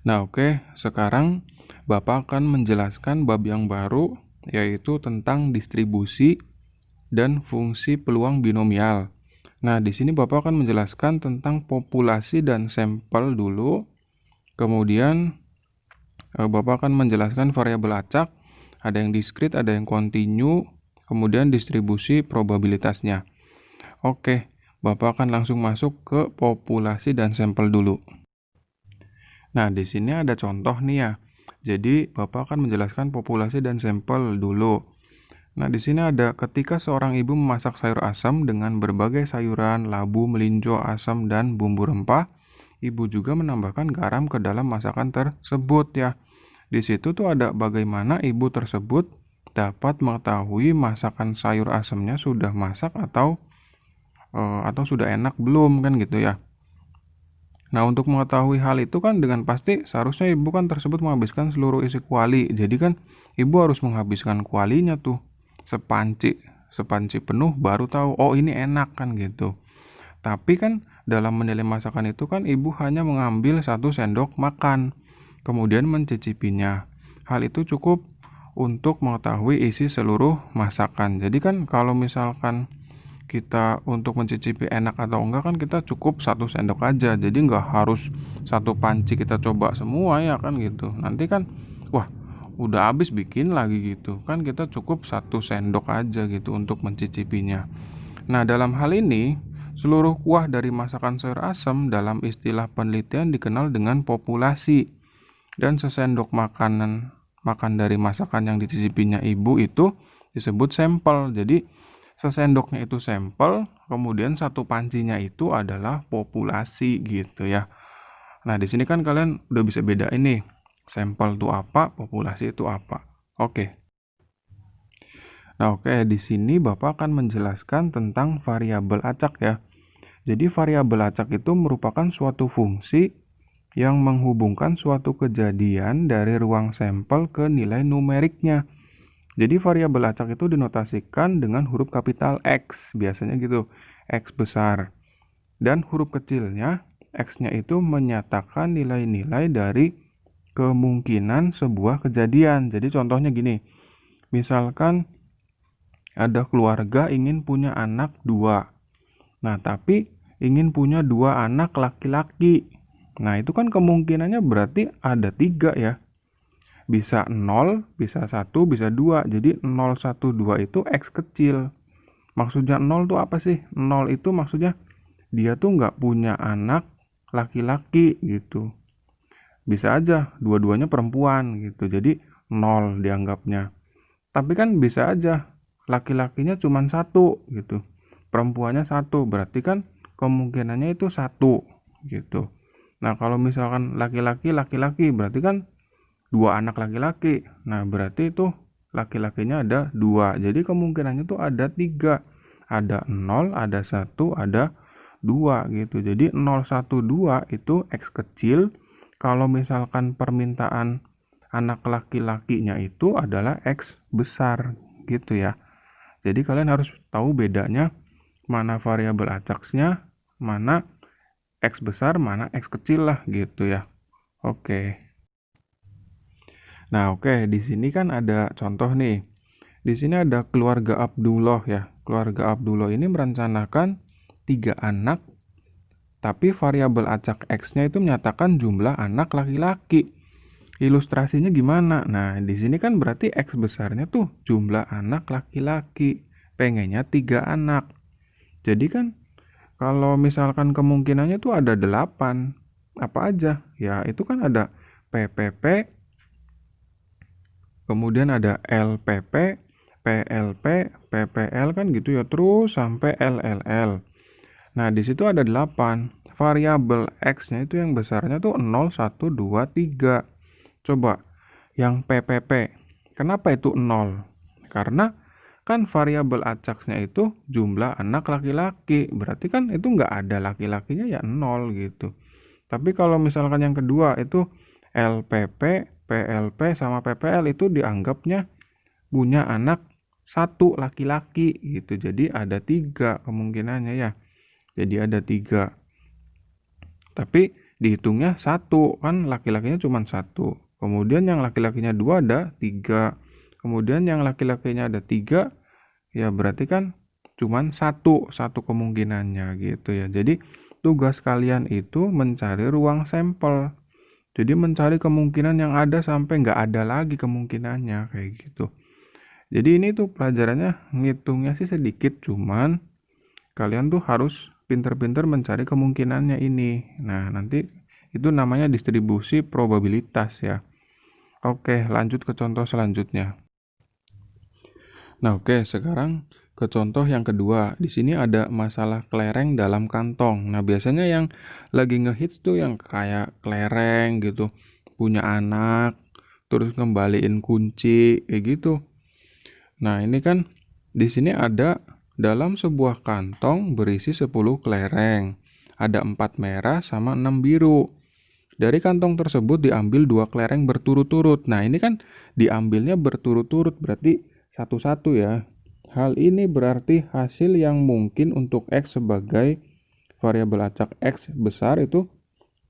Nah, oke, sekarang Bapak akan menjelaskan bab yang baru, yaitu tentang distribusi dan fungsi peluang binomial. Nah, di sini Bapak akan menjelaskan tentang populasi dan sampel dulu. Kemudian Bapak akan menjelaskan variabel acak, ada yang diskrit, ada yang kontinu, kemudian distribusi probabilitasnya. Oke, Bapak akan langsung masuk ke populasi dan sampel dulu. Nah, di sini ada contoh nih ya. Jadi, Bapak akan menjelaskan populasi dan sampel dulu. Nah, di sini ada ketika seorang ibu memasak sayur asam dengan berbagai sayuran, labu, melinjo, asam, dan bumbu rempah, ibu juga menambahkan garam ke dalam masakan tersebut ya. Di situ tuh ada bagaimana ibu tersebut dapat mengetahui masakan sayur asamnya sudah masak atau sudah enak belum kan gitu ya. Nah, untuk mengetahui hal itu kan dengan pasti seharusnya ibu kan tersebut menghabiskan seluruh isi kuali. Jadi kan ibu harus menghabiskan kualinya tuh sepanci penuh baru tahu oh ini enak kan gitu. Tapi kan dalam menilai masakan itu kan ibu hanya mengambil 1 sendok makan, kemudian mencicipinya. Hal itu cukup untuk mengetahui isi seluruh masakan. Jadi kan kalau misalkan kita untuk mencicipi enak atau enggak kan kita cukup 1 sendok aja, jadi nggak harus satu panci kita coba semua ya kan gitu, nanti kan wah udah habis bikin lagi gitu kan, kita cukup 1 sendok aja gitu untuk mencicipinya. Nah, dalam hal ini seluruh kuah dari masakan sayur asam dalam istilah penelitian dikenal dengan populasi, dan sesendok makan dari masakan yang dicicipinya ibu itu disebut sampel. Jadi sesendoknya itu sampel, kemudian satu pancinya itu adalah populasi gitu ya. Nah, di sini kan kalian udah bisa bedain nih, sampel itu apa, populasi itu apa. Oke. Nah, oke, di sini Bapak akan menjelaskan tentang variabel acak ya. Jadi variabel acak itu merupakan suatu fungsi yang menghubungkan suatu kejadian dari ruang sampel ke nilai numeriknya. Jadi variabel acak itu dinotasikan dengan huruf kapital X, biasanya gitu, X besar. Dan huruf kecilnya, X-nya itu menyatakan nilai-nilai dari kemungkinan sebuah kejadian. Jadi contohnya gini, misalkan ada keluarga ingin punya anak 2. Nah, tapi ingin punya 2 anak laki-laki. Nah, itu kan kemungkinannya berarti ada 3 ya. Bisa 0, bisa 1, bisa 2. Jadi 0, 1, 2 itu X kecil. Maksudnya 0 tuh apa sih? 0 itu maksudnya dia tuh nggak punya anak laki-laki gitu. Bisa aja dua-duanya perempuan gitu. Jadi 0 dianggapnya. Tapi kan bisa aja laki-lakinya cuma 1 gitu. Perempuannya 1. Berarti kan kemungkinannya itu 1 gitu. Nah, kalau misalkan laki-laki berarti kan 2 anak laki-laki. Nah, berarti itu laki-lakinya ada 2. Jadi kemungkinannya tuh ada 3. Ada 0, ada 1, ada 2 gitu. Jadi 0, 1, 2 itu X kecil. Kalau misalkan permintaan anak laki-lakinya itu adalah X besar gitu ya. Jadi kalian harus tahu bedanya mana variabel acaksnya, mana X besar, mana X kecil lah gitu ya. Oke. Nah, oke, di sini kan ada contoh nih. Di sini ada keluarga Abdullah ya. Keluarga Abdullah ini merencanakan 3 anak, tapi variabel acak X-nya itu menyatakan jumlah anak laki-laki. Ilustrasinya gimana? Nah, di sini kan berarti X besarnya tuh jumlah anak laki-laki. Pengennya 3 anak. Jadi kan kalau misalkan kemungkinannya tuh ada 8. Apa aja? Ya, itu kan ada PPP, kemudian ada LPP, PLP, PPL kan gitu ya, terus sampai LLL. Nah, di situ ada 8. Variabel X-nya itu yang besarnya tuh 0, 1, 2, 3. Coba yang PPP. Kenapa itu 0? Karena kan variabel acaksnya itu jumlah anak laki-laki. Berarti kan itu nggak ada laki-lakinya ya 0 gitu. Tapi kalau misalkan yang kedua itu LPP, PLP, sama PPL itu dianggapnya punya anak 1 laki-laki gitu. Jadi ada 3 kemungkinannya ya. Jadi ada 3. Tapi dihitungnya 1, kan laki-lakinya cuma 1. Kemudian yang laki-lakinya 2 ada 3. Kemudian yang laki-lakinya ada 3, ya berarti kan cuma satu kemungkinannya gitu ya. Jadi tugas kalian itu mencari ruang sampel. Jadi mencari kemungkinan yang ada sampai nggak ada lagi kemungkinannya kayak gitu. Jadi ini tuh pelajarannya ngitungnya sih sedikit, cuman kalian tuh harus pinter-pinter mencari kemungkinannya ini. Nah, nanti itu namanya distribusi probabilitas ya. Oke, lanjut ke contoh selanjutnya. Nah, oke, sekarang ke contoh yang kedua. Di sini ada masalah kelereng dalam kantong. Nah, biasanya yang lagi ngehits tuh yang kayak kelereng gitu, punya anak, terus ngembaliin kunci, kayak gitu. Nah, ini kan di sini ada dalam sebuah kantong berisi 10 kelereng. Ada 4 merah sama 6 biru. Dari kantong tersebut diambil 2 kelereng berturut-turut. Nah, ini kan diambilnya berturut-turut, berarti satu-satu ya. Hal ini berarti hasil yang mungkin untuk X sebagai variabel acak X besar itu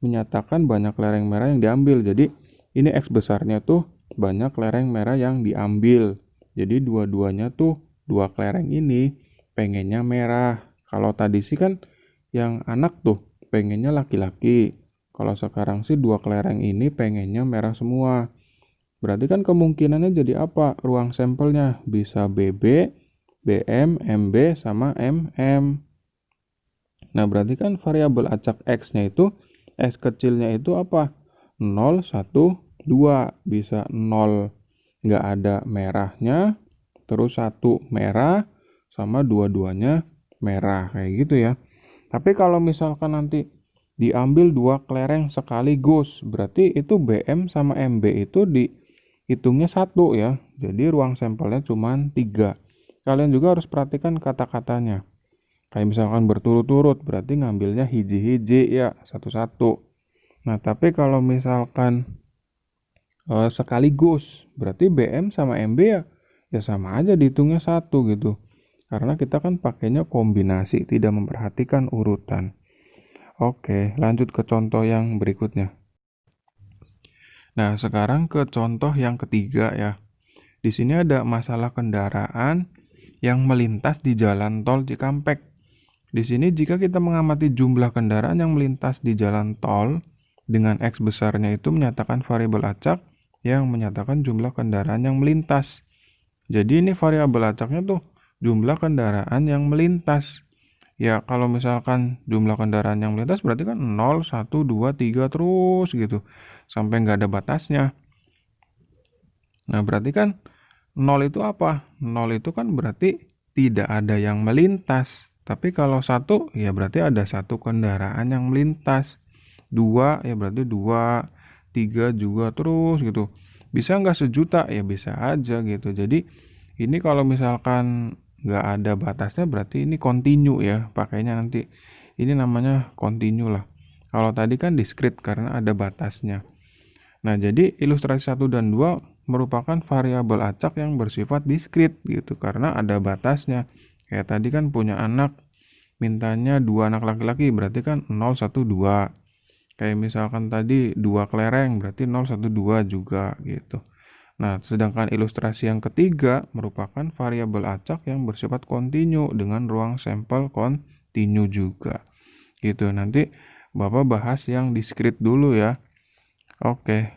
menyatakan banyak kelereng merah yang diambil. Jadi, ini X besarnya tuh banyak kelereng merah yang diambil. Jadi dua-duanya tuh 2 kelereng ini pengennya merah. Kalau tadi sih kan yang anak tuh pengennya laki-laki. Kalau sekarang sih 2 kelereng ini pengennya merah semua. Berarti kan kemungkinannya jadi apa? Ruang sampelnya bisa BB, BM, MB, sama MM. Nah, berarti kan variabel acak X-nya itu, X kecilnya itu apa? 0, 1, 2. Bisa 0 nggak ada merahnya, terus 1 merah, sama dua-duanya merah, kayak gitu ya. Tapi kalau misalkan nanti diambil 2 kelereng sekaligus, berarti itu BM sama MB itu dihitungnya 1 ya. Jadi ruang sampelnya cuma 3. Kalian juga harus perhatikan kata-katanya. Kayak misalkan berturut-turut, berarti ngambilnya hiji-hiji ya, satu-satu. Nah, tapi kalau misalkan sekaligus, berarti BM sama MB ya sama aja dihitungnya 1 gitu. Karena kita kan pakainya kombinasi, tidak memperhatikan urutan. Oke, lanjut ke contoh yang berikutnya. Nah, sekarang ke contoh yang ketiga ya. Di sini ada masalah kendaraan yang melintas di jalan tol Cikampek. Di sini jika kita mengamati jumlah kendaraan yang melintas di jalan tol dengan X besarnya itu menyatakan variabel acak yang menyatakan jumlah kendaraan yang melintas. Jadi ini variabel acaknya tuh jumlah kendaraan yang melintas. Ya, kalau misalkan jumlah kendaraan yang melintas berarti kan 0, 1, 2, 3 terus gitu. Sampai nggak ada batasnya. Nah, berarti kan 0 itu apa? 0 itu kan berarti tidak ada yang melintas. Tapi kalau 1 ya berarti ada 1 kendaraan yang melintas. 2 ya berarti 2, 3 juga terus gitu. Bisa nggak sejuta? Ya bisa aja gitu. Jadi ini kalau misalkan nggak ada batasnya berarti ini continue ya. Pakainya nanti ini namanya continue lah. Kalau tadi kan discrete karena ada batasnya. Nah, jadi ilustrasi 1 dan 2 merupakan variabel acak yang bersifat diskrit gitu karena ada batasnya. Kayak tadi kan punya anak, mintanya 2 anak laki-laki, berarti kan 0, 1, 2. Kayak misalkan tadi 2 kelereng, berarti 0, 1, 2 juga gitu. Nah, sedangkan ilustrasi yang ketiga merupakan variabel acak yang bersifat kontinu dengan ruang sampel kontinu juga. Gitu. Nanti Bapak bahas yang diskrit dulu ya. Oke,